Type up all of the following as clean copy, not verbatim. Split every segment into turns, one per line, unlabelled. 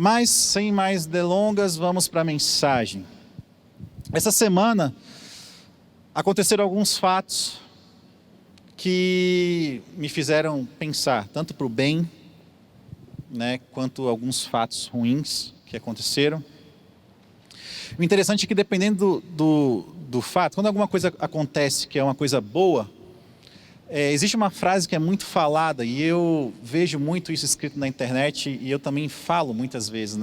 Mas, sem mais delongas, vamos para a mensagem. Essa semana, aconteceram alguns fatos que me fizeram pensar, tanto para o bem, quanto alguns fatos ruins que aconteceram. O interessante é que, dependendo do fato, quando alguma coisa acontece que é uma coisa boa, existe uma frase que é muito falada, e eu vejo muito isso escrito na internet, e eu também falo muitas vezes,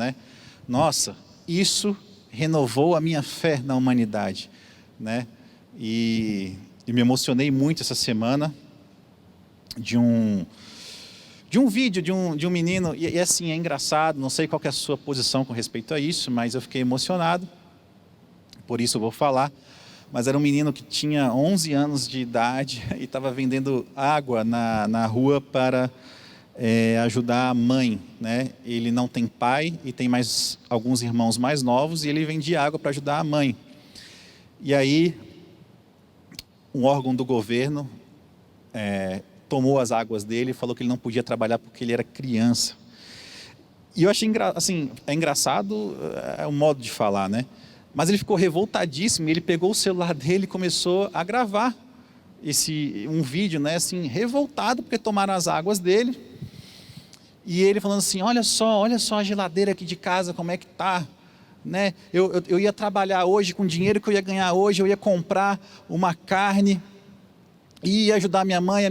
Nossa, isso renovou a minha fé na humanidade, E me emocionei muito essa semana de um vídeo de um menino, e assim, é engraçado, não sei qual que é a sua posição com respeito a isso, mas eu fiquei emocionado, por isso eu vou falar. Mas era um menino que tinha 11 anos de idade e estava vendendo água na rua para ajudar a mãe, Ele não tem pai e tem mais alguns irmãos mais novos, e ele vendia água para ajudar a mãe. E aí, um órgão do governo tomou as águas dele e falou que ele não podia trabalhar porque ele era criança. E eu achei assim, é engraçado, é um modo de falar, Mas ele ficou revoltadíssimo, e ele pegou o celular dele e começou a gravar um vídeo, assim, revoltado porque tomaram as águas dele. E ele falando assim, olha só a geladeira aqui de casa, como é que tá, Eu ia trabalhar hoje com o dinheiro que eu ia ganhar hoje, eu ia comprar uma carne e ia ajudar a minha mãe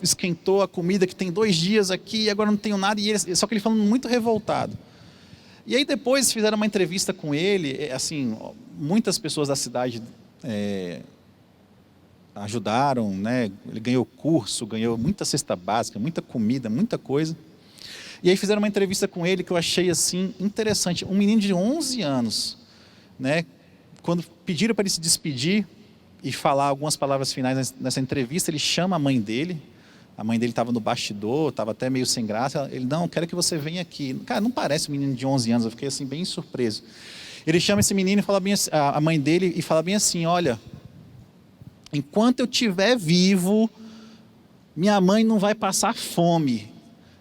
esquentou a comida que tem 2 dias aqui e agora não tenho nada. Só que ele falando muito revoltado. E aí depois fizeram uma entrevista com ele, assim, muitas pessoas da cidade ajudaram, Ele ganhou curso, ganhou muita cesta básica, muita comida, muita coisa. E aí fizeram uma entrevista com ele que eu achei assim interessante. Um menino de 11 anos, Quando pediram para ele se despedir e falar algumas palavras finais nessa entrevista, ele chama a mãe dele. A mãe dele estava no bastidor, estava até meio sem graça. Ele, não, quero que você venha aqui. Cara, não parece um menino de 11 anos, eu fiquei assim bem surpreso. Ele chama esse menino e fala bem assim, a mãe dele, e fala bem assim, olha, enquanto eu estiver vivo, minha mãe não vai passar fome.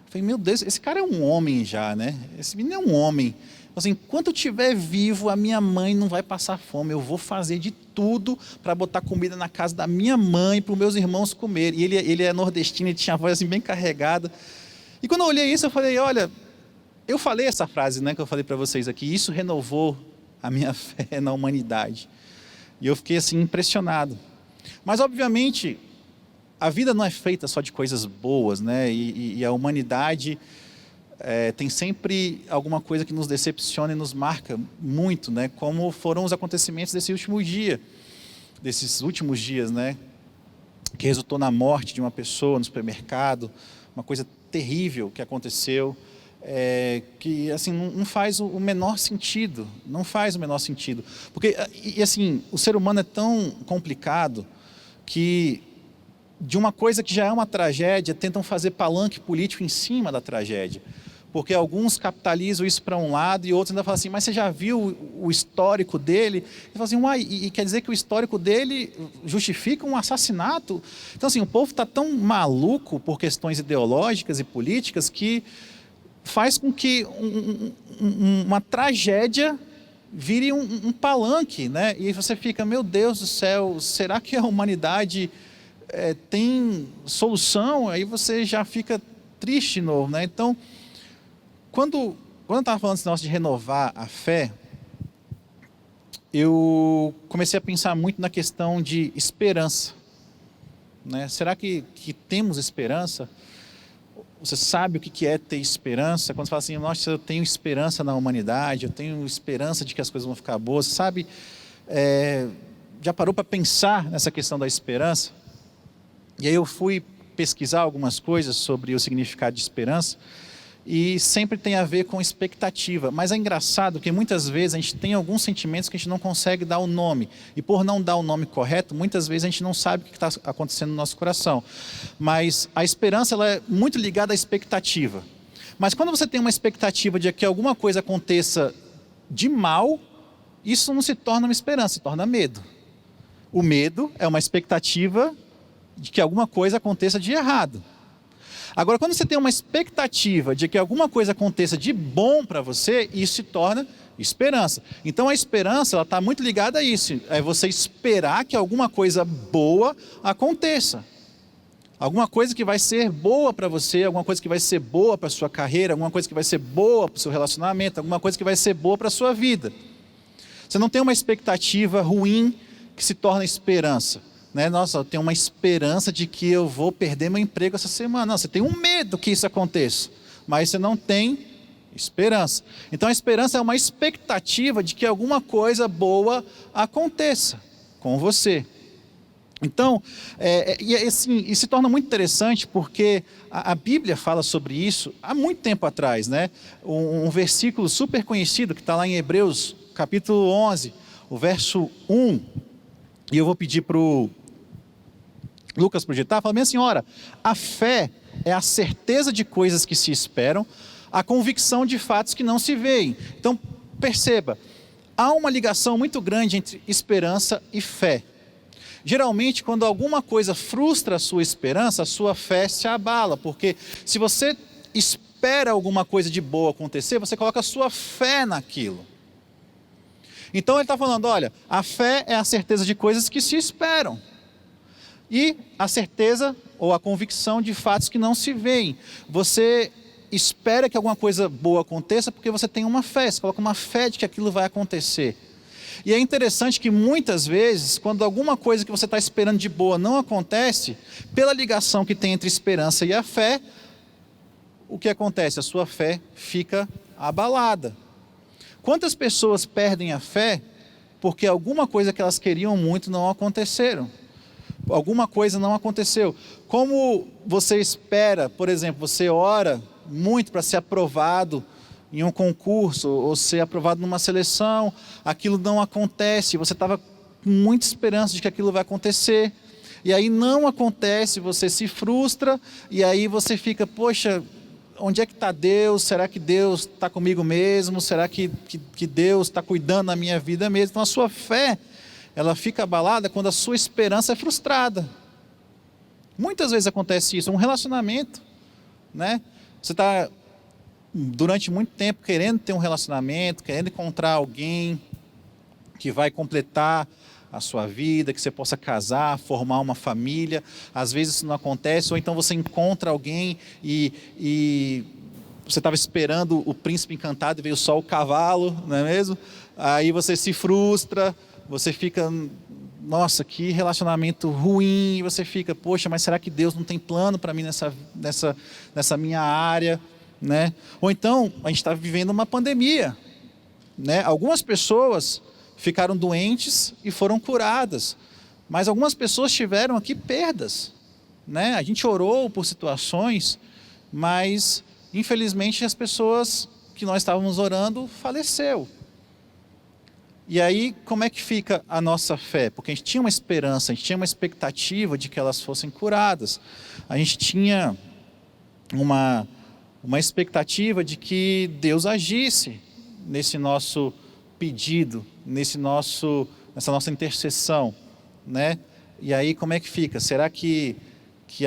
Eu falei, meu Deus, esse cara é um homem já, Esse menino é um homem. Assim, enquanto eu estiver vivo, a minha mãe não vai passar fome. Eu vou fazer de tudo para botar comida na casa da minha mãe, para os meus irmãos comerem. E ele é nordestino, ele tinha a voz assim bem carregada. E quando eu olhei isso, eu falei, olha, eu falei essa frase, que eu falei para vocês aqui. Isso renovou a minha fé na humanidade. E eu fiquei assim impressionado. Mas obviamente, a vida não é feita só de coisas boas, E a humanidade tem sempre alguma coisa que nos decepciona e nos marca muito, Como foram os acontecimentos desses últimos dias, Que resultou na morte de uma pessoa no supermercado, uma coisa terrível que aconteceu, que assim não faz o menor sentido, porque assim o ser humano é tão complicado que de uma coisa que já é uma tragédia tentam fazer palanque político em cima da tragédia. Porque alguns capitalizam isso para um lado e outros ainda falam assim, mas você já viu o histórico dele? Ele fala assim, uai, e quer dizer que o histórico dele justifica um assassinato? Então assim, o povo está tão maluco por questões ideológicas e políticas que faz com que uma tragédia vire um palanque, E você fica, meu Deus do céu, será que a humanidade tem solução? Aí você já fica triste de novo, Então, quando eu estava falando desse negócio de renovar a fé, eu comecei a pensar muito na questão de esperança. Será que temos esperança? Você sabe o que é ter esperança? Quando você fala assim, nossa, eu tenho esperança na humanidade, eu tenho esperança de que as coisas vão ficar boas. Você sabe, já parou para pensar nessa questão da esperança? E aí eu fui pesquisar algumas coisas sobre o significado de esperança, e sempre tem a ver com expectativa. Mas é engraçado que muitas vezes a gente tem alguns sentimentos que a gente não consegue dar o nome. E por não dar o nome correto, muitas vezes a gente não sabe o que está acontecendo no nosso coração. Mas a esperança ela é muito ligada à expectativa. Mas quando você tem uma expectativa de que alguma coisa aconteça de mal, isso não se torna uma esperança, se torna medo. O medo é uma expectativa de que alguma coisa aconteça de errado. Agora, quando você tem uma expectativa de que alguma coisa aconteça de bom para você, isso se torna esperança. Então a esperança ela está muito ligada a isso, é você esperar que alguma coisa boa aconteça. Alguma coisa que vai ser boa para você, alguma coisa que vai ser boa para a sua carreira, alguma coisa que vai ser boa para o seu relacionamento, alguma coisa que vai ser boa para a sua vida. Você não tem uma expectativa ruim que se torna esperança. Né? Nossa, eu tenho uma esperança de que eu vou perder meu emprego essa semana. Não, você tem um medo que isso aconteça, mas você não tem esperança. Então a esperança é uma expectativa de que alguma coisa boa aconteça com você. Então, e se torna muito interessante porque a Bíblia fala sobre isso há muito tempo atrás, né? Um versículo super conhecido que está lá em Hebreus, capítulo 11, o verso 1, e eu vou pedir para o Lucas projetar, fala bem assim, ora, a fé é a certeza de coisas que se esperam, a convicção de fatos que não se veem. Então, perceba, há uma ligação muito grande entre esperança e fé. Geralmente, quando alguma coisa frustra a sua esperança, a sua fé se abala, porque se você espera alguma coisa de boa acontecer, você coloca a sua fé naquilo. Então ele está falando, olha, a fé é a certeza de coisas que se esperam. E a certeza ou a convicção de fatos que não se veem. Você espera que alguma coisa boa aconteça porque você tem uma fé, você coloca uma fé de que aquilo vai acontecer. E é interessante que muitas vezes, quando alguma coisa que você está esperando de boa não acontece, pela ligação que tem entre esperança e a fé, o que acontece? A sua fé fica abalada. Quantas pessoas perdem a fé porque alguma coisa que elas queriam muito não aconteceram? Alguma coisa não aconteceu. Como você espera, por exemplo, você ora muito para ser aprovado em um concurso, ou ser aprovado numa seleção, aquilo não acontece, você estava com muita esperança de que aquilo vai acontecer, e aí não acontece, você se frustra, e aí você fica, poxa, onde é que está Deus? Será que Deus está comigo mesmo? Será que Deus está cuidando da minha vida mesmo? Então a sua fé, ela fica abalada quando a sua esperança é frustrada. Muitas vezes acontece isso, um relacionamento, né? Você está durante muito tempo querendo ter um relacionamento, querendo encontrar alguém que vai completar a sua vida, que você possa casar, formar uma família. Às vezes isso não acontece, ou então você encontra alguém e você estava esperando o príncipe encantado e veio só o cavalo, não é mesmo? Aí você se frustra, você fica, nossa, que relacionamento ruim, e você fica, poxa, mas será que Deus não tem plano para mim nessa minha área? Né? Ou então, a gente está vivendo uma pandemia, né? Algumas pessoas ficaram doentes e foram curadas, mas algumas pessoas tiveram aqui perdas, né? A gente orou por situações, mas infelizmente as pessoas que nós estávamos orando faleceu. E aí, como é que fica a nossa fé? Porque a gente tinha uma esperança, a gente tinha uma expectativa de que elas fossem curadas, a gente tinha uma expectativa de que Deus agisse nesse nosso pedido, nessa nossa intercessão, né? E aí como é que fica? Será que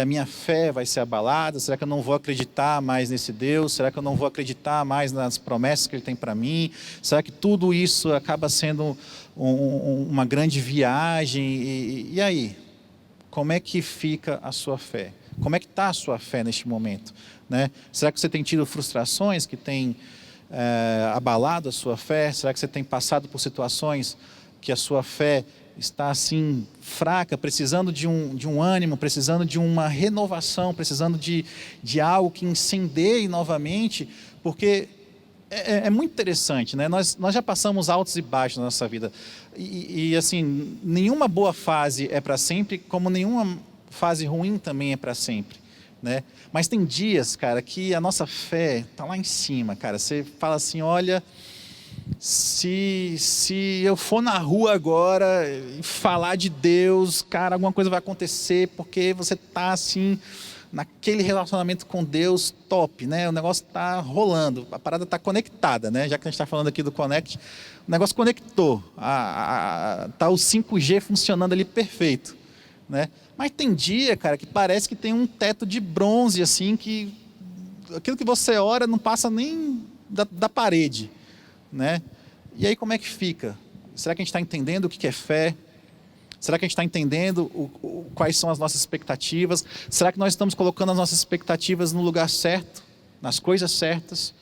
a minha fé vai ser abalada? Será que eu não vou acreditar mais nesse Deus? Será que eu não vou acreditar mais nas promessas que Ele tem para mim? Será que tudo isso acaba sendo uma grande viagem? E aí? Como é que fica a sua fé? Como é que está a sua fé neste momento? Né? Será que você tem tido frustrações que têm abalado a sua fé? Será que você tem passado por situações que a sua fé está assim fraca, precisando de um ânimo, precisando de uma renovação, precisando de algo que incendeie novamente? Porque é muito interessante, né? Nós já passamos altos e baixos na nossa vida. E assim, nenhuma boa fase é para sempre, como nenhuma fase ruim também é para sempre, né? Mas tem dias, cara, que a nossa fé está lá em cima, cara. Você fala assim, olha, se eu for na rua agora e falar de Deus, cara, alguma coisa vai acontecer, porque você está assim, naquele relacionamento com Deus top, né? O negócio está rolando, a parada está conectada, né? Já que a gente está falando aqui do Connect, o negócio conectou, tá o 5G funcionando ali perfeito, né? Mas tem dia, cara, que parece que tem um teto de bronze, assim, que aquilo que você ora não passa nem da parede, né? E aí como é que fica? Será que a gente está entendendo o que é fé? Será que a gente está entendendo quais são as nossas expectativas? Será que nós estamos colocando as nossas expectativas no lugar certo, nas coisas certas?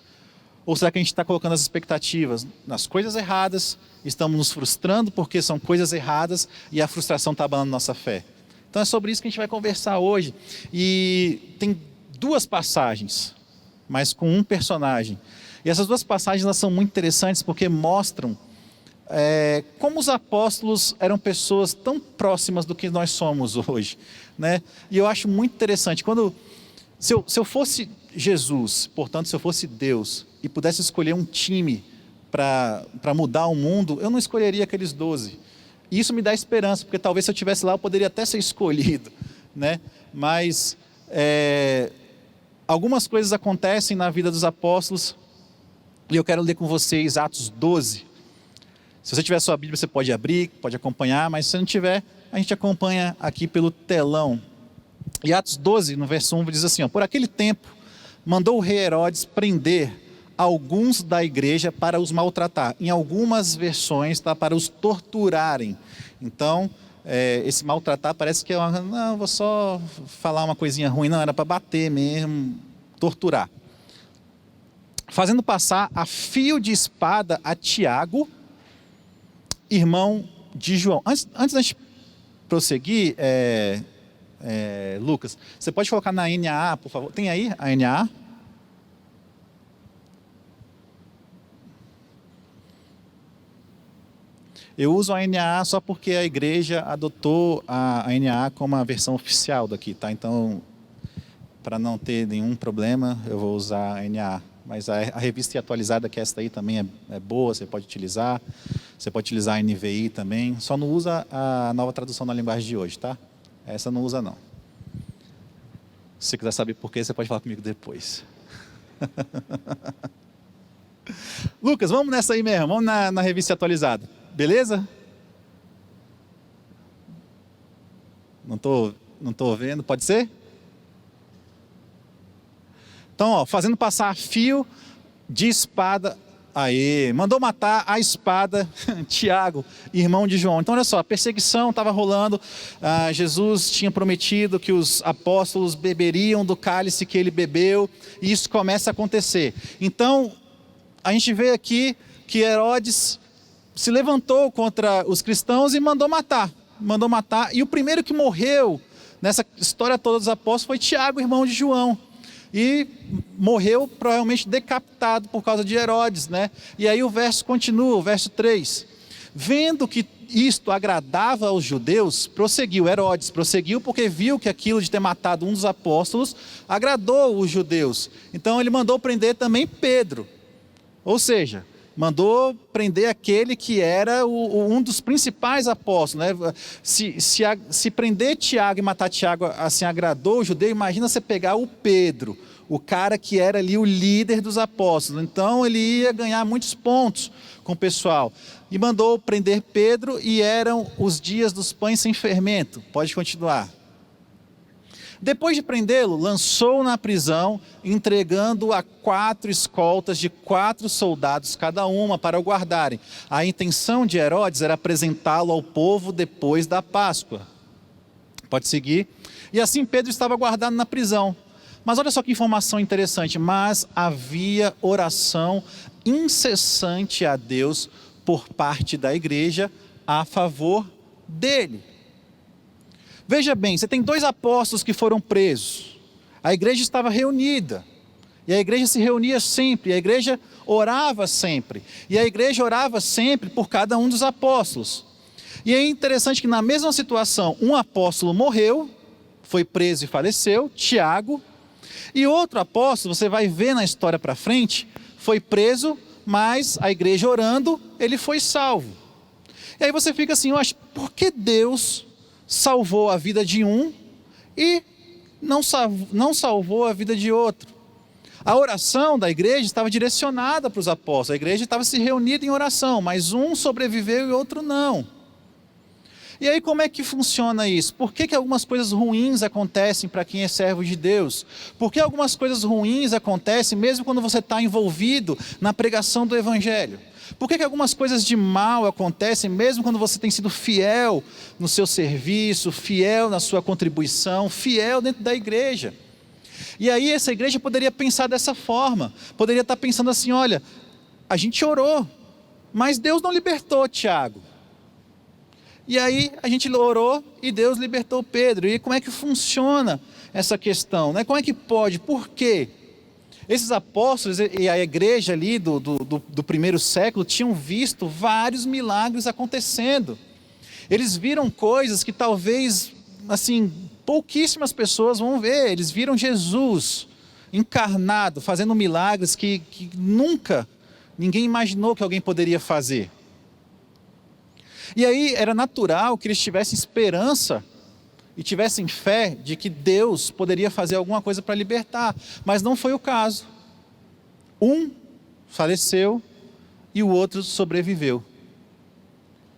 Ou será que a gente está colocando as expectativas nas coisas erradas, estamos nos frustrando porque são coisas erradas e a frustração está abalando nossa fé? Então é sobre isso que a gente vai conversar hoje. E tem duas passagens, mas com um personagem. E essas duas passagens elas são muito interessantes porque mostram como os apóstolos eram pessoas tão próximas do que nós somos hoje, né? E eu acho muito interessante, se eu fosse Jesus, portanto, se eu fosse Deus, e pudesse escolher um time para mudar o mundo, eu não escolheria aqueles 12. E isso me dá esperança, porque talvez se eu estivesse lá, eu poderia até ser escolhido, né? Mas algumas coisas acontecem na vida dos apóstolos, e eu quero ler com vocês Atos 12. Se você tiver sua Bíblia, você pode abrir, pode acompanhar, mas se não tiver, a gente acompanha aqui pelo telão. E Atos 12, no verso 1, diz assim, por aquele tempo, mandou o rei Herodes prender alguns da igreja para os maltratar. Em algumas versões, para os torturarem. Então, esse maltratar parece que não, vou só falar uma coisinha ruim. Não, era para bater mesmo, torturar. Fazendo passar a fio de espada a Tiago, irmão de João. Antes da gente prosseguir, Lucas, você pode colocar na NAA, por favor? Tem aí a NAA? Eu uso a NAA só porque a igreja adotou a NAA como a versão oficial daqui, tá? Então, para não ter nenhum problema, eu vou usar a NAA. Mas a revista atualizada, que essa aí também é boa, você pode utilizar. Você pode utilizar a NVI também. Só não usa a nova tradução na linguagem de hoje, tá? Essa não usa, não. Se você quiser saber por quê, você pode falar comigo depois. Lucas, vamos nessa aí mesmo. Vamos na revista atualizada. Beleza? Não tô vendo. Pode ser? Então, fazendo passar fio de espada. Mandou matar a espada Tiago, irmão de João. Então olha só, a perseguição estava rolando, Jesus tinha prometido que os apóstolos beberiam do cálice que ele bebeu, e isso começa a acontecer. Então, a gente vê aqui que Herodes se levantou contra os cristãos e mandou matar, e o primeiro que morreu nessa história toda dos apóstolos foi Tiago, irmão de João. E morreu provavelmente decapitado por causa de Herodes, né? E aí o verso continua, o verso 3. Vendo que isto agradava aos judeus, Herodes prosseguiu porque viu que aquilo de ter matado um dos apóstolos agradou os judeus. Então ele mandou prender também Pedro. Ou seja, mandou prender aquele que era um dos principais apóstolos, né? Se prender Tiago e matar Tiago assim agradou o judeu, imagina você pegar o Pedro, o cara que era ali o líder dos apóstolos. Então ele ia ganhar muitos pontos com o pessoal. E mandou prender Pedro, e eram os dias dos pães sem fermento. Pode continuar. Depois de prendê-lo, lançou-o na prisão, entregando-o a 4 escoltas de 4 soldados cada uma para o guardarem. A intenção de Herodes era apresentá-lo ao povo depois da Páscoa. Pode seguir. E assim Pedro estava guardado na prisão. Mas olha só que informação interessante. Mas havia oração incessante a Deus por parte da igreja a favor dele. Veja bem, você tem 2 apóstolos que foram presos. A igreja estava reunida. E a igreja se reunia sempre. A igreja orava sempre. E a igreja orava sempre por cada um dos apóstolos. E é interessante que na mesma situação, um apóstolo morreu, foi preso e faleceu, Tiago. E outro apóstolo, você vai ver na história para frente, foi preso, mas a igreja orando, ele foi salvo. E aí você fica assim, eu acho, por que Deus salvou a vida de um e não salvou a vida de outro? A oração da igreja estava direcionada para os apóstolos, a igreja estava se reunida em oração, mas um sobreviveu e outro não. E aí como é que funciona isso? Por que algumas coisas ruins acontecem para quem é servo de Deus? Por que algumas coisas ruins acontecem mesmo quando você está envolvido na pregação do Evangelho? Por que algumas coisas de mal acontecem mesmo quando você tem sido fiel no seu serviço, fiel na sua contribuição, fiel dentro da igreja? E aí essa igreja poderia pensar dessa forma, poderia estar pensando assim, olha, a gente orou, mas Deus não libertou Tiago. E aí a gente orou e Deus libertou Pedro. E como é que funciona essa questão, né? Como é que pode? Por quê? Esses apóstolos e a igreja ali do primeiro século tinham visto vários milagres acontecendo. Eles viram coisas que talvez, assim, pouquíssimas pessoas vão ver. Eles viram Jesus encarnado, fazendo milagres que nunca ninguém imaginou que alguém poderia fazer. E aí era natural que eles tivessem esperança e tivessem fé de que Deus poderia fazer alguma coisa para libertar, mas não foi o caso. Um faleceu e o outro sobreviveu.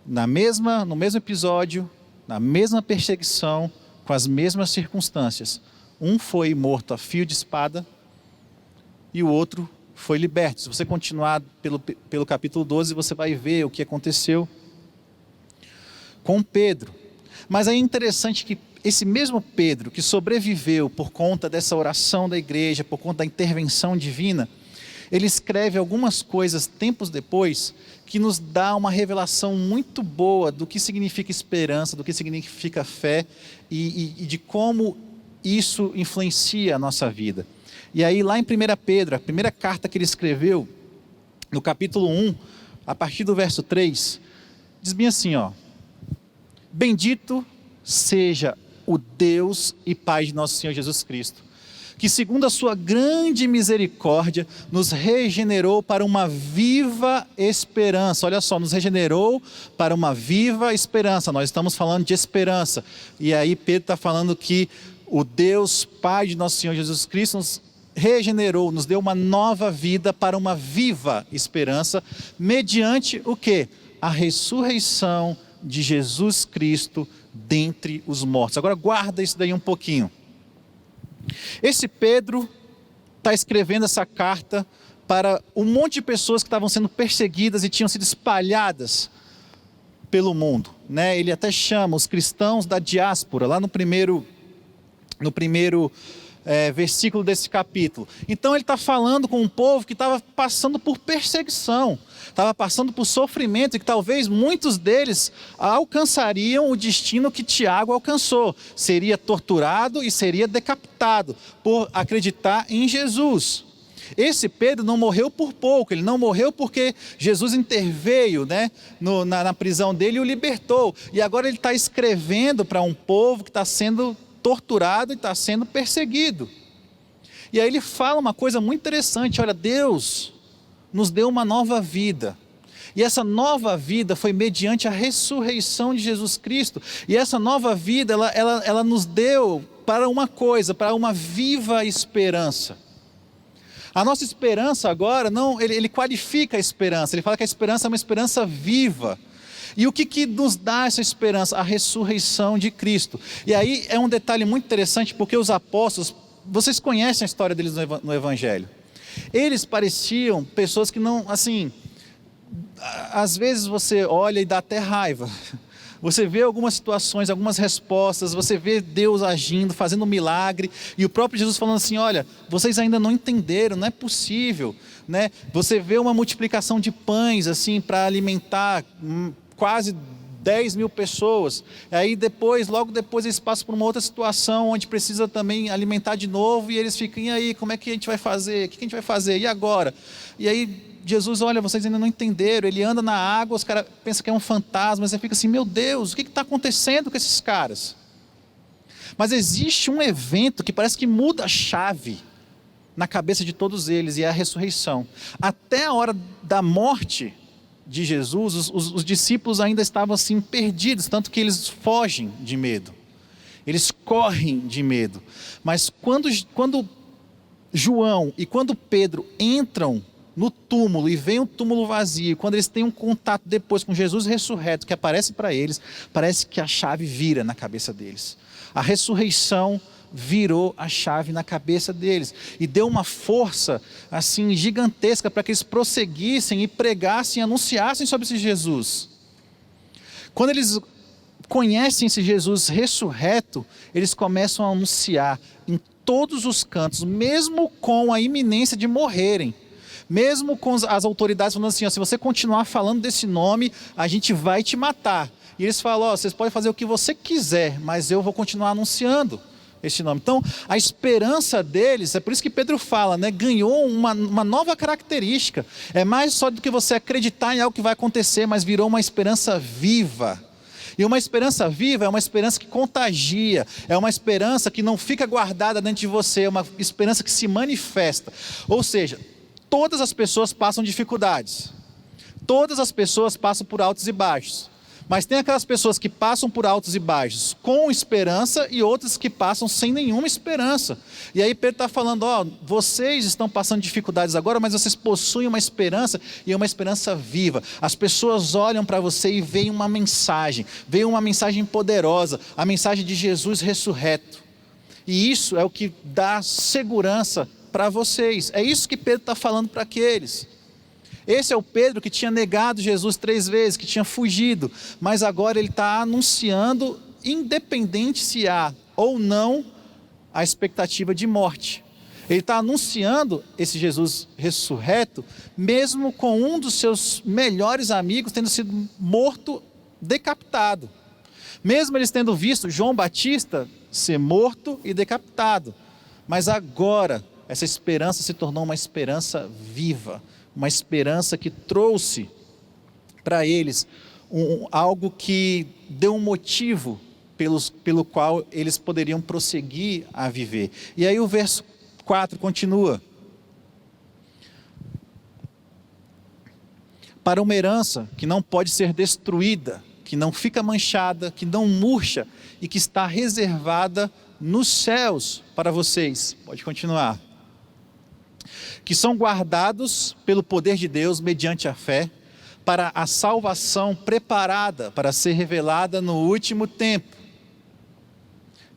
No mesmo episódio, na mesma perseguição, com as mesmas circunstâncias. Um foi morto a fio de espada e o outro foi liberto. Se você continuar pelo capítulo 12, você vai ver o que aconteceu com Pedro. Mas é interessante que esse mesmo Pedro, que sobreviveu por conta dessa oração da igreja, por conta da intervenção divina, ele escreve algumas coisas tempos depois, que nos dá uma revelação muito boa do que significa esperança, do que significa fé, e de como isso influencia a nossa vida. E aí lá em 1 Pedro, a primeira carta que ele escreveu, no capítulo 1, a partir do verso 3, diz bem assim, ó: bendito seja o Deus e Pai de nosso Senhor Jesus Cristo, que segundo a sua grande misericórdia, nos regenerou para uma viva esperança. Olha só, nos regenerou para uma viva esperança. Nós estamos falando de esperança. E aí Pedro está falando que o Deus Pai de nosso Senhor Jesus Cristo nos regenerou, nos deu uma nova vida para uma viva esperança, mediante o quê? A ressurreição de Jesus Cristo dentre os mortos. Agora guarda isso daí um pouquinho. Esse Pedro está escrevendo essa carta para um monte de pessoas que estavam sendo perseguidas e tinham sido espalhadas pelo mundo, né? Ele até chama os cristãos da diáspora, lá no primeiro versículo desse capítulo. Então ele está falando com um povo que estava passando por perseguição, estava passando por sofrimento, e que talvez muitos deles alcançariam o destino que Tiago alcançou, seria torturado e seria decapitado por acreditar em Jesus. Esse Pedro não morreu por pouco, ele não morreu porque Jesus interveio, né, na prisão dele e o libertou, e agora ele está escrevendo para um povo que está sendo torturado e está sendo perseguido. E aí ele fala uma coisa muito interessante: olha, Deus nos deu uma nova vida, e essa nova vida foi mediante a ressurreição de Jesus Cristo, e essa nova vida ela nos deu para uma coisa, para uma viva esperança. A nossa esperança agora, ele qualifica a esperança, ele fala que a esperança é uma esperança viva. E o que nos dá essa esperança? A ressurreição de Cristo. E aí é um detalhe muito interessante, porque os apóstolos, vocês conhecem a história deles no Evangelho. Eles pareciam pessoas que não, assim, às vezes você olha e dá até raiva. Você vê algumas situações, algumas respostas, você vê Deus agindo, fazendo um milagre, e o próprio Jesus falando assim: olha, vocês ainda não entenderam, não é possível, né? Você vê uma multiplicação de pães, assim, para alimentar quase 10 mil pessoas, aí logo depois eles passam por uma outra situação, onde precisa também alimentar de novo, e eles ficam: e aí, como é que a gente vai fazer? O que a gente vai fazer? E agora? E aí Jesus: olha, vocês ainda não entenderam. Ele anda na água, os caras pensam que é um fantasma, você fica assim: meu Deus, o que está acontecendo com esses caras? Mas existe um evento que parece que muda a chave na cabeça de todos eles, e é a ressurreição. Até a hora da morte de Jesus, os discípulos ainda estavam assim perdidos, tanto que eles fogem de medo, eles correm de medo. Mas quando João e quando Pedro entram no túmulo e veem um túmulo vazio, quando eles têm um contato depois com Jesus ressurreto, que aparece para eles, parece que a chave vira na cabeça deles. A ressurreição virou a chave na cabeça deles e deu uma força assim gigantesca para que eles prosseguissem e pregassem, anunciassem sobre esse Jesus. Quando eles conhecem esse Jesus ressurreto, eles começam a anunciar em todos os cantos, mesmo com a iminência de morrerem, mesmo com as autoridades falando assim, ó, se você continuar falando desse nome, a gente vai te matar. E eles falam, ó, vocês podem fazer o que você quiser, mas eu vou continuar anunciando este nome. Então, a esperança deles, é por isso que Pedro fala, né, ganhou uma nova característica. É mais só do que você acreditar em algo que vai acontecer, mas virou uma esperança viva. E uma esperança viva é uma esperança que contagia, é uma esperança que não fica guardada dentro de você, é uma esperança que se manifesta. Ou seja, todas as pessoas passam dificuldades, todas as pessoas passam por altos e baixos. Mas tem aquelas pessoas que passam por altos e baixos com esperança e outras que passam sem nenhuma esperança. E aí Pedro está falando, ó, vocês estão passando dificuldades agora, mas vocês possuem uma esperança e é uma esperança viva. As pessoas olham para você e veem uma mensagem poderosa, a mensagem de Jesus ressurreto. E isso é o que dá segurança para vocês. É isso que Pedro está falando para aqueles. Esse é o Pedro que tinha negado Jesus 3 vezes, que tinha fugido, mas agora ele está anunciando, independente se há ou não a expectativa de morte. Ele está anunciando esse Jesus ressurreto, mesmo com um dos seus melhores amigos tendo sido morto, decapitado. Mesmo eles tendo visto João Batista ser morto e decapitado. Mas agora, essa esperança se tornou uma esperança viva. Uma esperança que trouxe para eles algo que deu um motivo pelo qual eles poderiam prosseguir a viver. E aí o verso 4 continua. Para uma herança que não pode ser destruída, que não fica manchada, que não murcha e que está reservada nos céus para vocês. Pode continuar. Que são guardados pelo poder de Deus mediante a fé, para a salvação preparada para ser revelada no último tempo.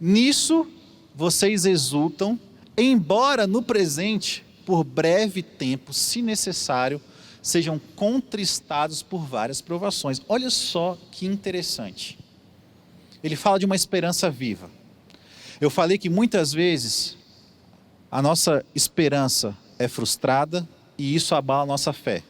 Nisso vocês exultam, embora no presente, por breve tempo, se necessário, sejam contristados por várias provações. Olha só que interessante. Ele fala de uma esperança viva. Eu falei que muitas vezes a nossa esperança é frustrada e isso abala a nossa fé.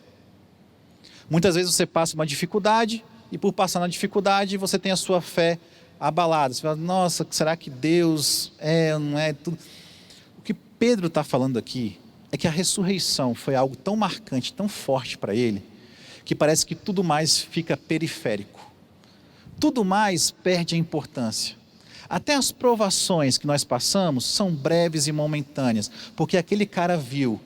Muitas vezes você passa uma dificuldade e por passar na dificuldade você tem a sua fé abalada. Você fala, nossa, será que Deus é, não é? Tudo. O que Pedro está falando aqui é que a ressurreição foi algo tão marcante, tão forte para ele, que parece que tudo mais fica periférico. Tudo mais perde a importância. Até as provações que nós passamos são breves e momentâneas, porque aquele cara viu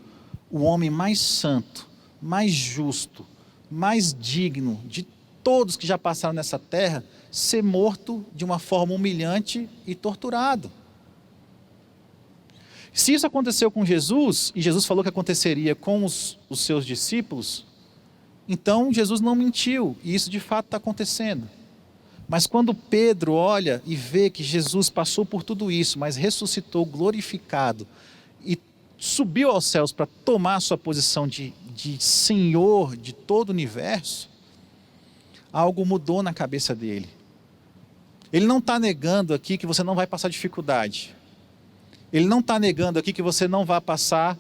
o homem mais santo, mais justo, mais digno de todos que já passaram nessa terra, ser morto de uma forma humilhante e torturado. Se isso aconteceu com Jesus, e Jesus falou que aconteceria com os seus discípulos, então Jesus não mentiu, e isso de fato está acontecendo. Mas quando Pedro olha e vê que Jesus passou por tudo isso, mas ressuscitou glorificado e subiu aos céus para tomar a sua posição de Senhor de todo o universo, algo mudou na cabeça dele. Ele não está negando aqui que você não vai passar dificuldade. Ele não está negando aqui que você não vai passar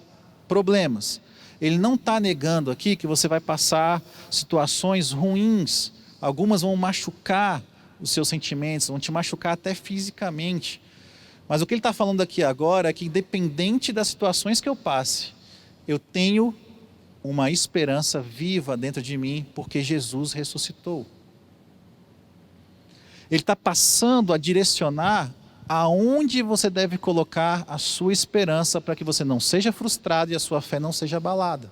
problemas. Ele não está negando aqui que você vai passar situações ruins. Algumas vão machucar os seus sentimentos, vão te machucar até fisicamente. Mas o que ele está falando aqui agora é que independente das situações que eu passe, eu tenho uma esperança viva dentro de mim, porque Jesus ressuscitou. Ele está passando a direcionar aonde você deve colocar a sua esperança para que você não seja frustrado e a sua fé não seja abalada.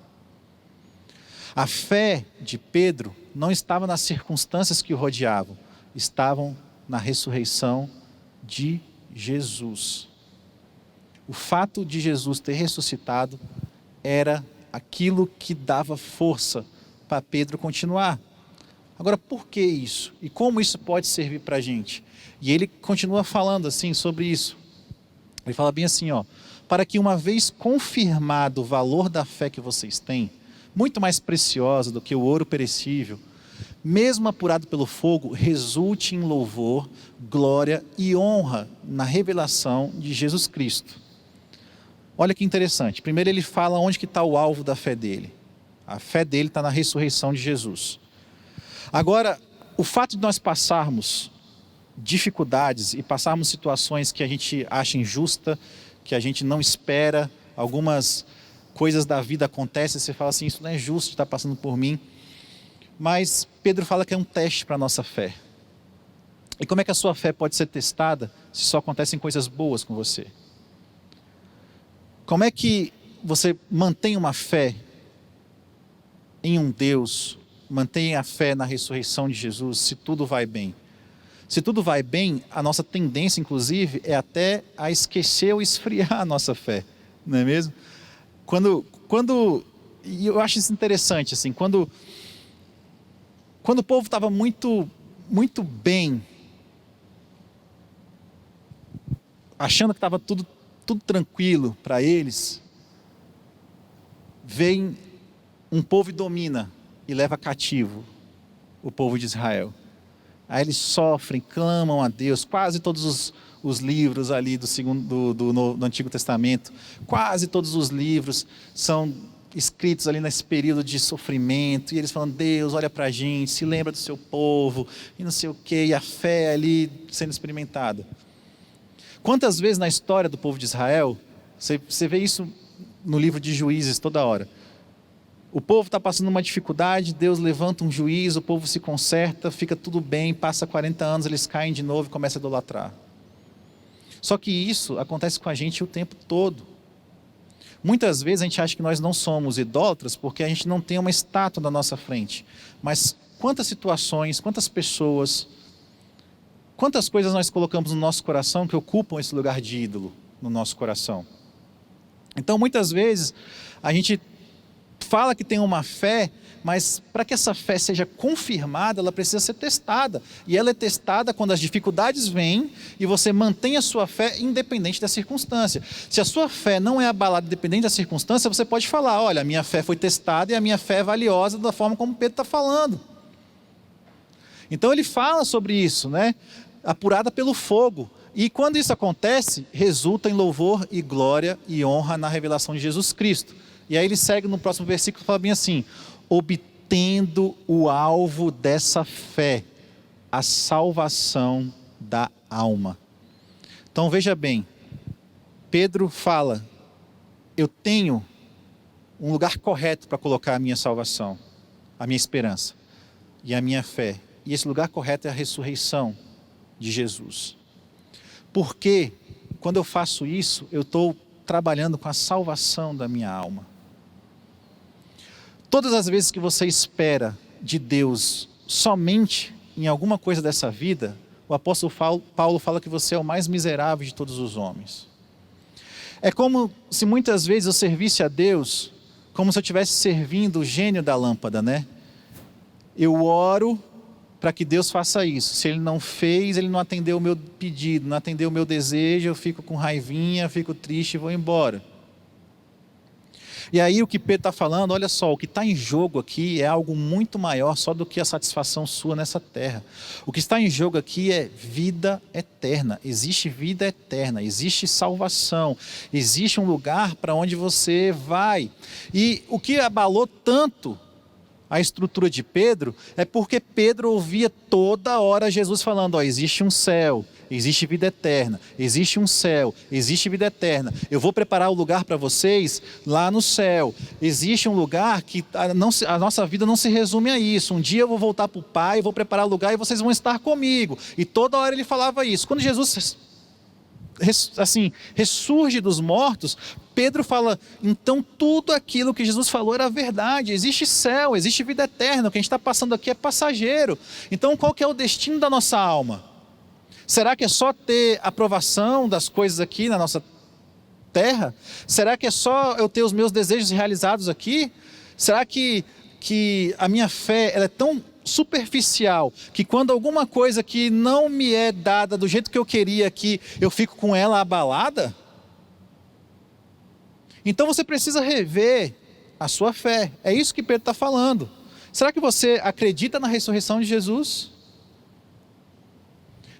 A fé de Pedro não estava nas circunstâncias que o rodeavam, estavam na ressurreição de Jesus. O fato de Jesus ter ressuscitado era aquilo que dava força para Pedro continuar. Agora, por que isso? E como isso pode servir para a gente? E ele continua falando assim sobre isso. Ele fala bem assim, ó: para que uma vez confirmado o valor da fé que vocês têm, muito mais preciosa do que o ouro perecível, mesmo apurado pelo fogo, resulte em louvor, glória e honra na revelação de Jesus Cristo. Olha que interessante. Primeiro ele fala onde que está o alvo da fé dele. A fé dele está na ressurreição de Jesus. Agora, o fato de nós passarmos dificuldades e passarmos situações que a gente acha injusta, que a gente não espera, algumas coisas da vida acontecem, você fala assim, isso não é justo, está passando por mim. Mas Pedro fala que é um teste para a nossa fé. E como é que a sua fé pode ser testada se só acontecem coisas boas com você? Como é que você mantém uma fé em um Deus, mantém a fé na ressurreição de Jesus, se tudo vai bem? Se tudo vai bem, a nossa tendência, inclusive, é até a esquecer ou esfriar a nossa fé, não é mesmo? E eu acho isso interessante, assim, quando o povo estava muito bem, achando que estava tudo tranquilo para eles, vem um povo e domina e leva cativo o povo de Israel. Aí eles sofrem, clamam a Deus. Quase todos os livros ali do Antigo Testamento, quase todos os livros são escritos ali nesse período de sofrimento, e eles falam, Deus, olha para a gente, se lembra do seu povo, e não sei o quê, e a fé ali sendo experimentada. Quantas vezes na história do povo de Israel, você vê isso no livro de Juízes toda hora, o povo está passando uma dificuldade, Deus levanta um juiz, o povo se conserta, fica tudo bem, passa 40 anos, eles caem de novo e começam a idolatrar. Só que isso acontece com a gente o tempo todo. Muitas vezes a gente acha que nós não somos idólatras porque a gente não tem uma estátua na nossa frente. Mas quantas situações, quantas pessoas, quantas coisas nós colocamos no nosso coração que ocupam esse lugar de ídolo no nosso coração? Então muitas vezes a gente fala que tem uma fé, mas para que essa fé seja confirmada, ela precisa ser testada. E ela é testada quando as dificuldades vêm e você mantém a sua fé independente da circunstância. Se a sua fé não é abalada independente da circunstância, você pode falar, olha, a minha fé foi testada e a minha fé é valiosa da forma como Pedro está falando. Então ele fala sobre isso, né? Apurada pelo fogo. E quando isso acontece, resulta em louvor e glória e honra na revelação de Jesus Cristo. E aí ele segue no próximo versículo e fala bem assim, obtendo o alvo dessa fé, a salvação da alma. Então veja bem, Pedro fala, eu tenho um lugar correto para colocar a minha salvação, a minha esperança e a minha fé. E esse lugar correto é a ressurreição de Jesus. Porque quando eu faço isso, eu estou trabalhando com a salvação da minha alma. Todas as vezes que você espera de Deus somente em alguma coisa dessa vida, o apóstolo Paulo fala que você é o mais miserável de todos os homens. É como se muitas vezes eu servisse a Deus como se eu estivesse servindo o gênio da lâmpada, né? Eu oro para que Deus faça isso. Se Ele não fez, Ele não atendeu o meu pedido, não atendeu o meu desejo, eu fico com raivinha, fico triste e vou embora. E aí o que Pedro está falando, olha só, o que está em jogo aqui é algo muito maior só do que a satisfação sua nessa terra. O que está em jogo aqui é vida eterna, existe vida eterna, existe salvação, existe um lugar para onde você vai. E o que abalou tanto a estrutura de Pedro é porque Pedro ouvia toda hora Jesus falando, ó, existe um céu, existe vida eterna, existe um céu, existe vida eterna. Eu vou preparar o lugar para vocês lá no céu. Existe um lugar que a nossa vida não se resume a isso. Um dia eu vou voltar para o Pai, vou preparar o lugar e vocês vão estar comigo. E toda hora ele falava isso. Quando Jesus ressurge dos mortos, Pedro fala, então tudo aquilo que Jesus falou era verdade, existe céu, existe vida eterna, o que a gente está passando aqui é passageiro. Então qual que é o destino da nossa alma? Será que é só ter aprovação das coisas aqui terra? Será que é só eu ter os meus desejos realizados aqui? Será que a minha fé ela é tão superficial que quando alguma coisa que não me é dada do jeito que eu queria aqui, eu fico com ela abalada? Então você precisa rever a sua fé. É isso que Pedro está falando. Será que você acredita na ressurreição de Jesus?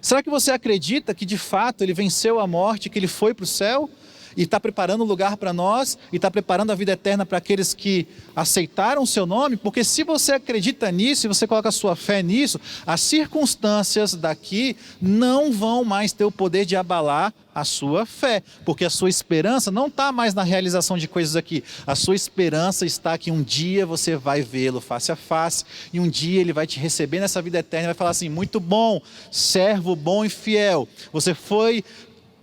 Será que você acredita que de fato ele venceu a morte, que ele foi para o céu e está preparando um lugar para nós e está preparando a vida eterna para aqueles que aceitaram o seu nome? Porque se você acredita nisso, se você coloca a sua fé nisso, as circunstâncias daqui não vão mais ter o poder de abalar a sua fé, porque a sua esperança não está mais na realização de coisas aqui. A sua esperança está que um dia você vai vê-lo face a face e um dia ele vai te receber nessa vida eterna e vai falar assim: muito bom, servo bom e fiel, você foi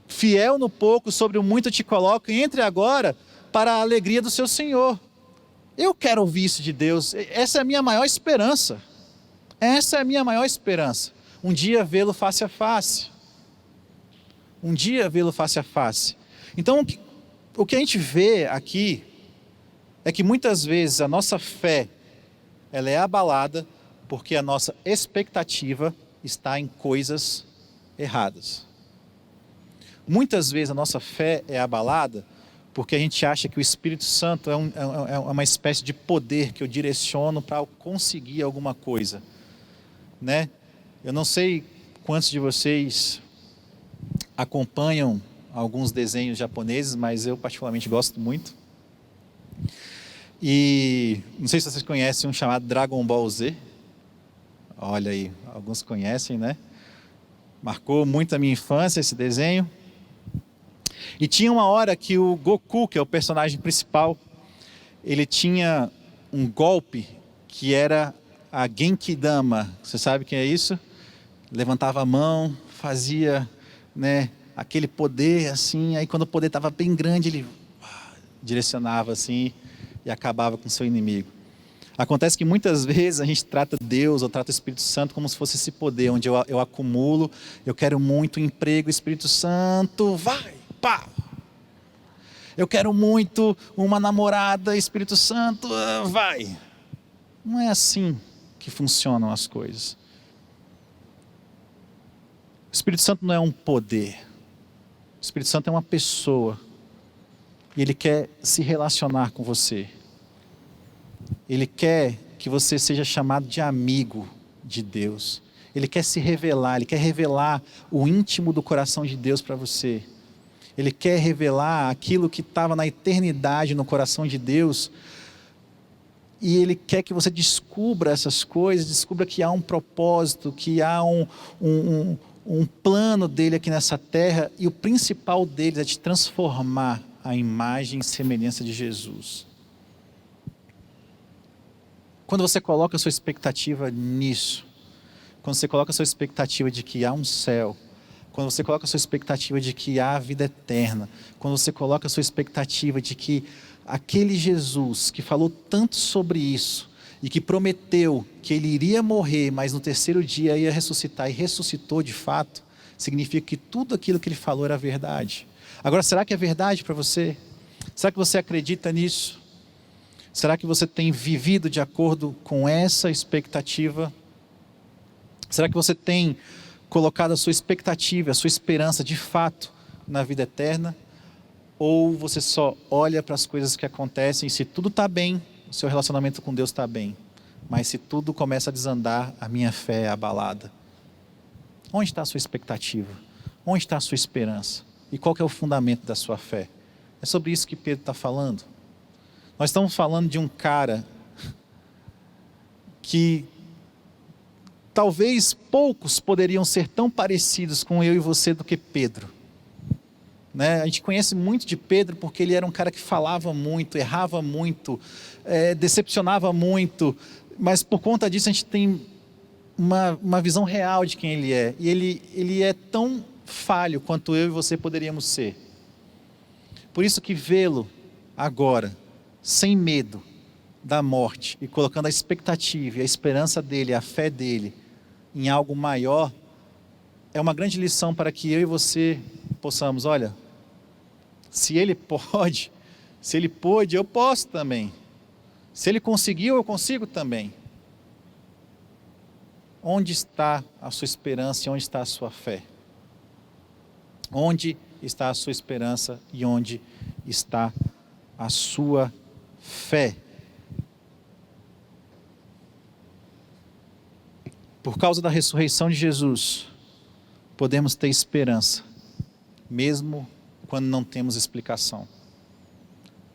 fiel no pouco, sobre o muito te coloco, e entre agora para a alegria do seu Senhor. Eu quero ouvir isso de Deus. Essa é a minha maior esperança. Essa é a minha maior esperança. Um dia vê-lo face a face. Um dia vê-lo face a face. Então, o que a gente vê aqui é que muitas vezes a nossa fé ela é abalada porque a nossa expectativa está em coisas erradas. Muitas vezes a nossa fé é abalada porque a gente acha que o Espírito Santo é uma espécie de poder que eu direciono para conseguir alguma coisa, né? Eu não sei quantos de vocês acompanham alguns desenhos japoneses, mas eu particularmente gosto muito. E não sei se vocês conhecem um chamado Dragon Ball Z. Olha aí, alguns conhecem, né? Marcou muito a minha infância esse desenho. E tinha uma hora que o Goku, que é o personagem principal, ele tinha um golpe que era a Genkidama. Você sabe o que é isso? Levantava a mão, fazia, né, aquele poder assim, aí quando o poder estava bem grande, ele direcionava assim e acabava com o seu inimigo. Acontece que muitas vezes a gente trata Deus ou trata o Espírito Santo como se fosse esse poder, onde eu acumulo, eu quero muito emprego, Espírito Santo, vai, pá! Eu quero muito uma namorada, Espírito Santo, vai! Não é assim que funcionam as coisas. O Espírito Santo não é um poder. O Espírito Santo é uma pessoa. E Ele quer se relacionar com você. Ele quer que você seja chamado de amigo de Deus. Ele quer se revelar, Ele quer revelar o íntimo do coração de Deus para você. Ele quer revelar aquilo que estava na eternidade no coração de Deus. E Ele quer que você descubra essas coisas, descubra que há um propósito, que há um plano dele aqui nessa terra. E o principal deles é te transformar à imagem e semelhança de Jesus. Quando você coloca a sua expectativa nisso, quando você coloca a sua expectativa de que há um céu, quando você coloca a sua expectativa de que há vida eterna, quando você coloca a sua expectativa de que aquele Jesus que falou tanto sobre isso e que prometeu que ele iria morrer, mas no terceiro dia ia ressuscitar e ressuscitou de fato, significa que tudo aquilo que ele falou era verdade. Agora, será que é verdade para você? Será que você acredita nisso? Será que você tem vivido de acordo com essa expectativa? Será que você tem colocado a sua expectativa, a sua esperança de fato na vida eterna? Ou você só olha para as coisas que acontecem e se tudo está bem, o seu relacionamento com Deus está bem. Mas se tudo começa a desandar, a minha fé é abalada. Onde está a sua expectativa? Onde está a sua esperança? E qual que é o fundamento da sua fé? É sobre isso que Pedro está falando. Nós estamos falando de um cara que talvez poucos poderiam ser tão parecidos com eu e você do que Pedro. Né? A gente conhece muito de Pedro porque ele era um cara que falava muito, errava muito, decepcionava muito, mas por conta disso a gente tem uma visão real de quem ele é. E ele é tão falho quanto eu e você poderíamos ser. Por isso que vê-lo agora, sem medo da morte e colocando a expectativa e a esperança dele, a fé dele em algo maior, é uma grande lição para que eu e você possamos, olha, Se ele pode, se ele pôde, eu posso também. Se ele conseguiu, eu consigo também. Onde está a sua esperança e onde está a sua fé? Onde está a sua esperança e onde está a sua fé? Por causa da ressurreição de Jesus, podemos ter esperança, mesmo quando não temos explicação.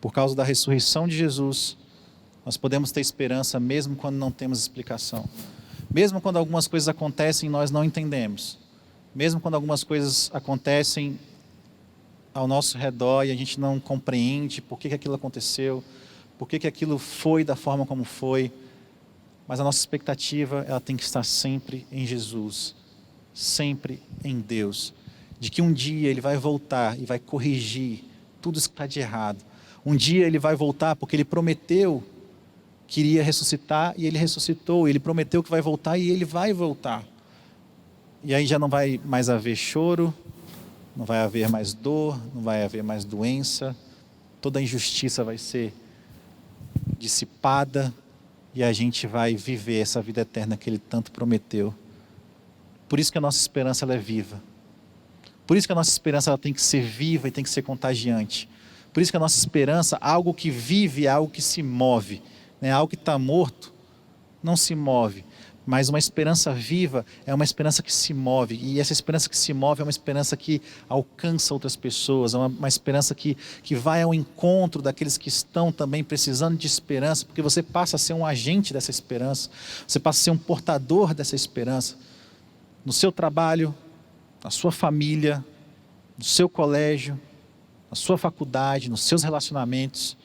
Por causa da ressurreição de Jesus, nós podemos ter esperança mesmo quando não temos explicação. Mesmo quando algumas coisas acontecem e nós não entendemos. Mesmo quando algumas coisas acontecem ao nosso redor e a gente não compreende por que aquilo aconteceu, por que aquilo foi da forma como foi. Mas a nossa expectativa, ela tem que estar sempre em Jesus, sempre em Deus. De que um dia Ele vai voltar e vai corrigir tudo isso que está de errado. Um dia Ele vai voltar porque Ele prometeu que iria ressuscitar e Ele ressuscitou. Ele prometeu que vai voltar e Ele vai voltar. E aí já não vai mais haver choro, não vai haver mais dor, não vai haver mais doença. Toda a injustiça vai ser dissipada e a gente vai viver essa vida eterna que Ele tanto prometeu. Por isso que a nossa esperança ela é viva. Por isso que a nossa esperança ela tem que ser viva e tem que ser contagiante. Por isso que a nossa esperança, algo que vive, é algo que se move. Algo que está morto, não se move. Mas uma esperança viva é uma esperança que se move. E essa esperança que se move é uma esperança que alcança outras pessoas. É uma esperança que vai ao encontro daqueles que estão também precisando de esperança. Porque você passa a ser um agente dessa esperança. Você passa a ser um portador dessa esperança. No seu trabalho, na sua família, no seu colégio, na sua faculdade, nos seus relacionamentos.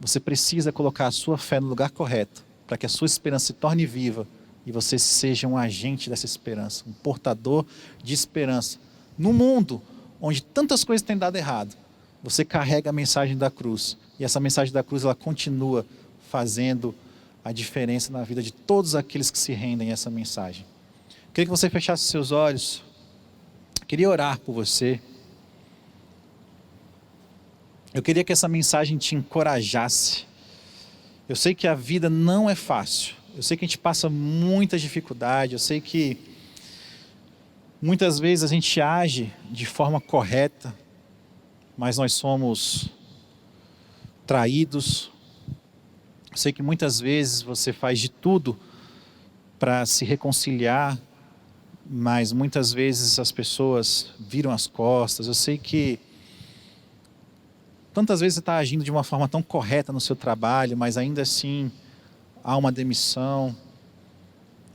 Você precisa colocar a sua fé no lugar correto, para que a sua esperança se torne viva e você seja um agente dessa esperança, um portador de esperança. No mundo onde tantas coisas têm dado errado, você carrega a mensagem da cruz e essa mensagem da cruz ela continua fazendo a diferença na vida de todos aqueles que se rendem a essa mensagem. Queria que você fechasse seus olhos. Queria orar por você. Eu queria que essa mensagem te encorajasse. Eu sei que a vida não é fácil. Eu sei que a gente passa muita dificuldade. Eu sei que muitas vezes a gente age de forma correta, mas nós somos traídos. Eu sei que muitas vezes você faz de tudo para se reconciliar, mas muitas vezes as pessoas viram as costas. Eu sei que tantas vezes você está agindo de uma forma tão correta no seu trabalho, mas ainda assim há uma demissão.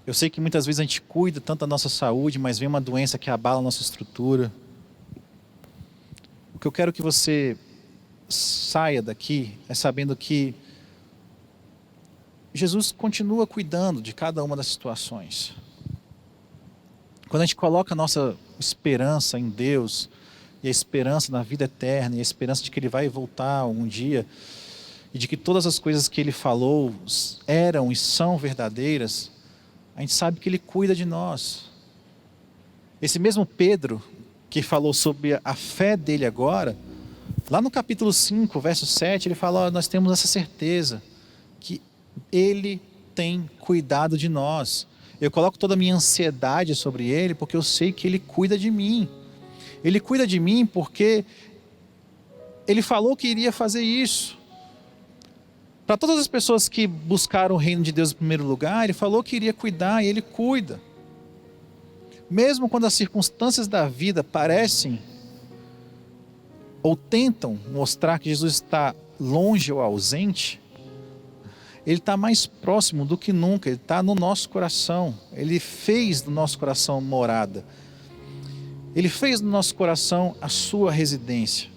Eu sei que muitas vezes a gente cuida tanto da nossa saúde, mas vem uma doença que abala a nossa estrutura. O que eu quero que você saia daqui é sabendo que Jesus continua cuidando de cada uma das situações. Quando a gente coloca a nossa esperança em Deus, e a esperança na vida eterna, e a esperança de que Ele vai voltar um dia, e de que todas as coisas que Ele falou eram e são verdadeiras, a gente sabe que Ele cuida de nós. Esse mesmo Pedro, que falou sobre a fé dele agora, lá no capítulo 5, verso 7, ele fala, nós temos essa certeza, que Ele tem cuidado de nós. Eu coloco toda a minha ansiedade sobre Ele, porque eu sei que Ele cuida de mim. Ele cuida de mim porque Ele falou que iria fazer isso. Para todas as pessoas que buscaram o reino de Deus em primeiro lugar, Ele falou que iria cuidar e Ele cuida. Mesmo quando as circunstâncias da vida parecem ou tentam mostrar que Jesus está longe ou ausente, Ele está mais próximo do que nunca, Ele está no nosso coração. Ele fez do nosso coração morada. Ele fez no nosso coração a sua residência.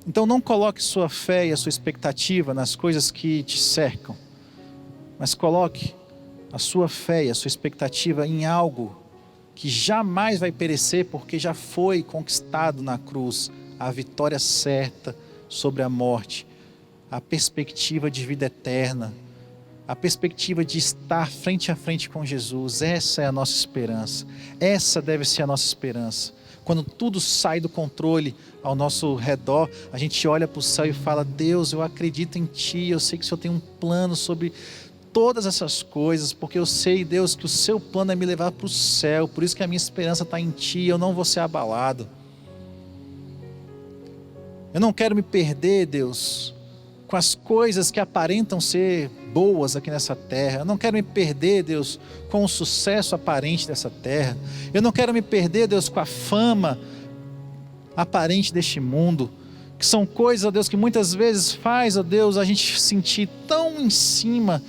Então não coloque sua fé e a sua expectativa nas coisas que te cercam, mas coloque a sua fé e a sua expectativa em algo que jamais vai perecer, porque já foi conquistado na cruz, a vitória certa sobre a morte, a perspectiva de vida eterna, a perspectiva de estar frente a frente com Jesus. Essa é a nossa esperança, essa deve ser a nossa esperança. Quando tudo sai do controle ao nosso redor, a gente olha para o céu e fala: Deus, eu acredito em Ti, eu sei que o Senhor tem um plano sobre todas essas coisas, porque eu sei, Deus, que o Seu plano é me levar para o céu, por isso que a minha esperança está em Ti, eu não vou ser abalado. Eu não quero me perder, Deus, com as coisas que aparentam ser boas aqui nessa terra. Eu não quero me perder, Deus, com o sucesso aparente dessa terra. Eu não quero me perder, Deus, com a fama aparente deste mundo, que são coisas, ó Deus, que muitas vezes faz, ó Deus, a gente se sentir tão em cima,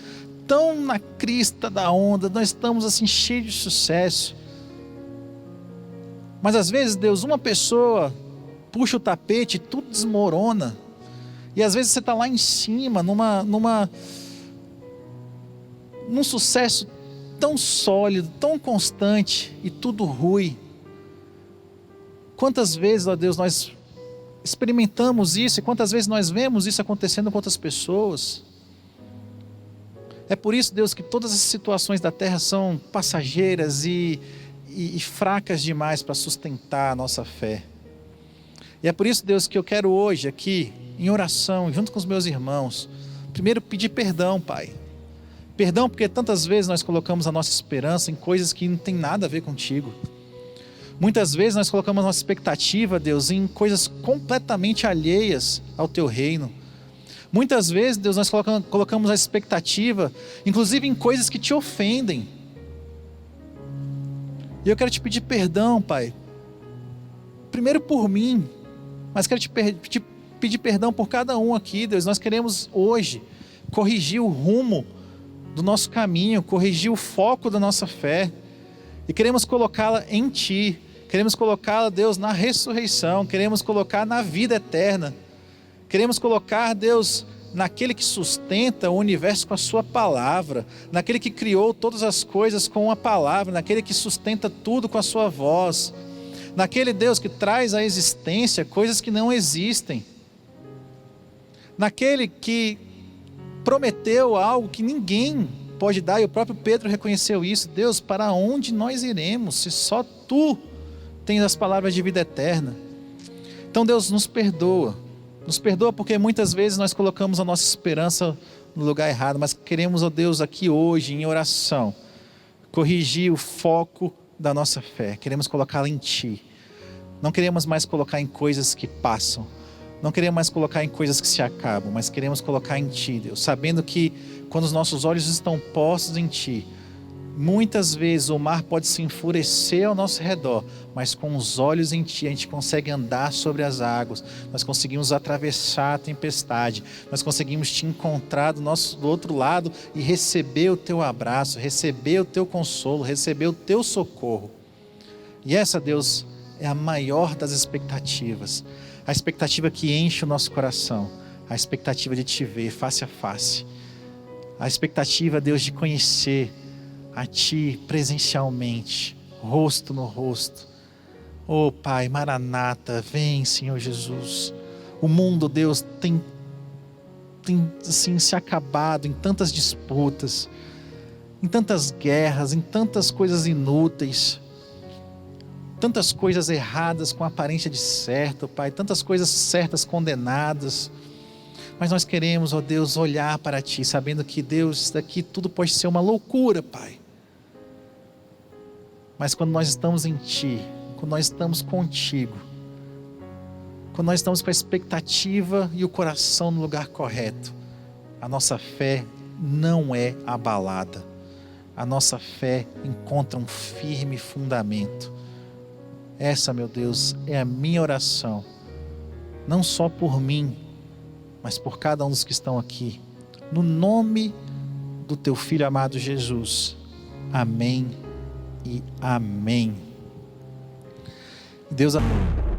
tão na crista da onda. Nós estamos assim cheios de sucesso, mas às vezes, Deus, uma pessoa puxa o tapete e tudo desmorona. E às vezes você está lá em cima, num sucesso tão sólido, tão constante, e tudo rui. Quantas vezes, ó Deus, nós experimentamos isso, e quantas vezes nós vemos isso acontecendo com outras pessoas. É por isso, Deus, que todas as situações da terra são passageiras e fracas demais para sustentar a nossa fé. E é por isso, Deus, que eu quero hoje aqui, em oração, junto com os meus irmãos, primeiro pedir perdão, Pai. Perdão porque tantas vezes nós colocamos a nossa esperança em coisas que não tem nada a ver contigo. Muitas vezes nós colocamos a nossa expectativa, Deus, em coisas completamente alheias ao Teu reino. Muitas vezes, Deus, nós colocamos a expectativa, inclusive em coisas que Te ofendem. E eu quero Te pedir perdão, Pai. Primeiro por mim, mas quero Te pedir perdão por cada um aqui, Deus. Nós queremos hoje corrigir o rumo do nosso caminho, corrigir o foco da nossa fé, e queremos colocá-la em Ti, queremos colocá-la, Deus, na ressurreição, queremos colocar na vida eterna, queremos colocar, Deus, naquele que sustenta o universo com a Sua palavra, naquele que criou todas as coisas com a palavra, naquele que sustenta tudo com a Sua voz, naquele Deus que traz à existência coisas que não existem, naquele que prometeu algo que ninguém pode dar, e o próprio Pedro reconheceu isso. Deus, para onde nós iremos, se só Tu tens as palavras de vida eterna? Então, Deus, nos perdoa porque muitas vezes nós colocamos a nossa esperança no lugar errado, mas queremos, ó Deus, aqui hoje, em oração, corrigir o foco da nossa fé, queremos colocá-la em Ti, não queremos mais colocar em coisas que passam, não queremos mais colocar em coisas que se acabam, mas queremos colocar em Ti, Deus, sabendo que quando os nossos olhos estão postos em Ti, muitas vezes o mar pode se enfurecer ao nosso redor, mas com os olhos em Ti a gente consegue andar sobre as águas, nós conseguimos atravessar a tempestade, nós conseguimos Te encontrar do outro lado e receber o Teu abraço, receber o Teu consolo, receber o Teu socorro. E essa, Deus, é a maior das expectativas, a expectativa que enche o nosso coração, a expectativa de Te ver face a face, a expectativa, Deus, de conhecer a Ti presencialmente, rosto no rosto. Oh Pai, Maranata, vem, Senhor Jesus. O mundo, Deus, tem assim se acabado em tantas disputas, em tantas guerras, em tantas coisas inúteis, tantas coisas erradas com aparência de certo, Pai, tantas coisas certas condenadas. Mas nós queremos, ó Deus, olhar para Ti, sabendo que, Deus, isso daqui tudo pode ser uma loucura, Pai. Mas quando nós estamos em Ti, quando nós estamos contigo, quando nós estamos com a expectativa e o coração no lugar correto, a nossa fé não é abalada. A nossa fé encontra um firme fundamento. Essa, meu Deus, é a minha oração, não só por mim, mas por cada um dos que estão aqui, no nome do Teu Filho amado Jesus. Amém e amém. Deus abençoe.